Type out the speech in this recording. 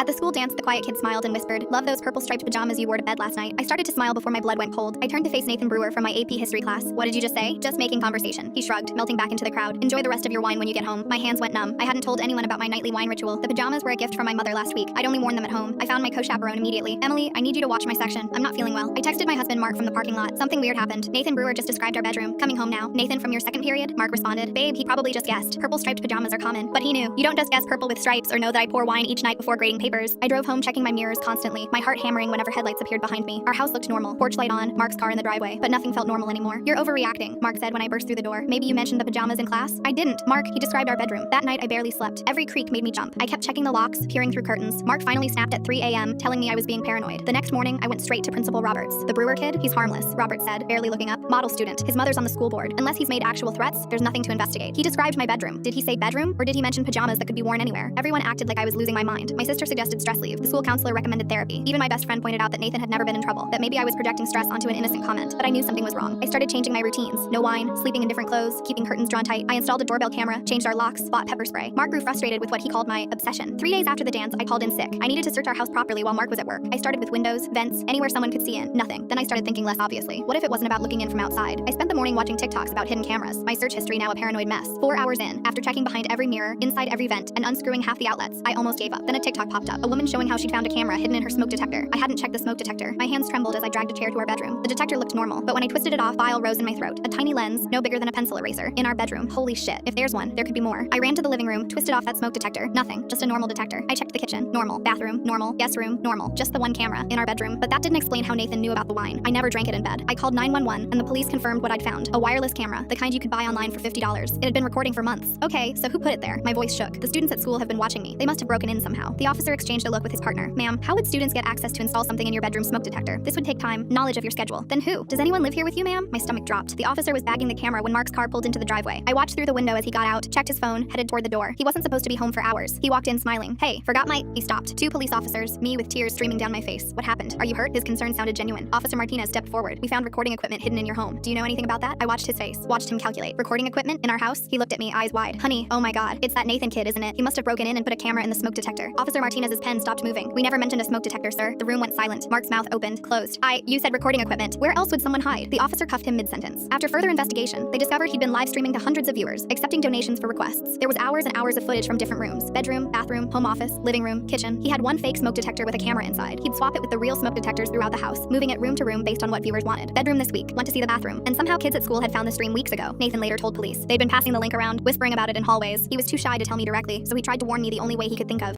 At the school dance, the quiet kid smiled and whispered, "Love those purple striped pajamas you wore to bed last night." I started to smile before my blood went cold. I turned to face Nathan Brewer from my AP history class. "What did you just say?" "Just making conversation." He shrugged, melting back into the crowd. "Enjoy the rest of your wine when you get home." My hands went numb. I hadn't told anyone about my nightly wine ritual. The pajamas were a gift from my mother last week. I'd only worn them at home. I found my co-chaperone immediately. "Emily, I need you to watch my section. I'm not feeling well." I texted my husband Mark from the parking lot. "Something weird happened. Nathan Brewer just described our bedroom. Coming home now." "Nathan from your second period?" Mark responded. "Babe, he probably just guessed. Purple striped pajamas are common." But he knew. You don't just guess purple with stripes or know that I pour wine each night before grading papers. I drove home checking my mirrors constantly, my heart hammering whenever headlights appeared behind me. Our house looked normal. Porch light on, Mark's car in the driveway, but nothing felt normal anymore. "You're overreacting," Mark said when I burst through the door. "Maybe you mentioned the pajamas in class?" "I didn't. Mark, he described our bedroom. That night I barely slept. Every creak made me jump. I kept checking the locks, peering through curtains. Mark finally snapped at 3 a.m., telling me I was being paranoid. The next morning, I went straight to Principal Roberts. "The Brewer kid? He's harmless," Roberts said, barely looking up. "Model student. His mother's on the school board. Unless he's made actual threats, there's nothing to investigate." He described my bedroom. Did he say bedroom, or did he mention pajamas that could be worn anywhere? Everyone acted like I was losing my mind. My sister suggested stress leave. The school counselor recommended therapy. Even my best friend pointed out that Nathan had never been in trouble, that maybe I was projecting stress onto an innocent comment. But I knew something was wrong. I started changing my routines. No wine, sleeping in different clothes, keeping curtains drawn tight. I installed a doorbell camera, changed our locks, bought pepper spray. Mark grew frustrated with what he called my obsession. 3 days after the dance, I called in sick. I needed to search our house properly while Mark was at work. I started with windows, vents, anywhere someone could see in. Nothing. Then I started thinking less obviously. What if it wasn't about looking in from outside? I spent the morning watching TikToks about hidden cameras. My search history now a paranoid mess. 4 hours in, after checking behind every mirror, inside every vent, and unscrewing half the outlets, I almost gave up. Then a TikTok popped up. A woman showing how she'd found a camera hidden in her smoke detector. I hadn't checked the smoke detector. My hands trembled as I dragged a chair to our bedroom. The detector looked normal, but when I twisted it off, bile rose in my throat. A tiny lens, no bigger than a pencil eraser, in our bedroom. Holy shit. If there's one, there could be more. I ran to the living room, twisted off that smoke detector. Nothing. Just a normal detector. I checked the kitchen. Normal. Bathroom. Normal. Guest room. Normal. Just the one camera in our bedroom. But that didn't explain how Nathan knew about the wine. I never drank it in bed. I called 911, and the police confirmed what I'd found. A wireless camera, the kind you could buy online for $50. It had been recording for months. Okay, so who put it there? My voice shook. The students at school have been watching me. They must have broken in somehow. The officer exchanged a look with his partner. "Ma'am, how would students get access to install something in your bedroom smoke detector? This would take time, knowledge of your schedule." "Then who? Does anyone live here with you, ma'am?" My stomach dropped. The officer was bagging the camera when Mark's car pulled into the driveway. I watched through the window as he got out, checked his phone, headed toward the door. He wasn't supposed to be home for hours. He walked in smiling. "Hey, forgot my..." He stopped. 2 police officers, me with tears streaming down my face. "What happened? Are you hurt?" His concern sounded genuine. Officer Martinez stepped forward. "We found recording equipment hidden in your home. Do you know anything about that?" I watched his face, watched him calculate. "Recording equipment in our house?" He looked at me, eyes wide. "Honey, oh my god, it's that Nathan kid, isn't it? He must have broken in and put a camera in the smoke detector." Officer Martinez's pen stopped moving. "We never mentioned a smoke detector, sir." The room went silent. Mark's mouth opened, closed. You said recording equipment. Where else would someone hide?" The officer cuffed him mid-sentence. After further investigation, they discovered he'd been live streaming to hundreds of viewers, accepting donations for requests. There was hours and hours of footage from different rooms: bedroom, bathroom, home office, living room, kitchen. He had one fake smoke detector with a camera inside. He'd swap it with the real smoke detectors throughout the house, moving it room to room based on what viewers wanted. Bedroom this week, went to see the bathroom. And somehow kids at school had found the stream weeks ago, Nathan later told police. They'd been passing the link around, whispering about it in hallways. He was too shy to tell me directly, so he tried to warn me the only way he could think of.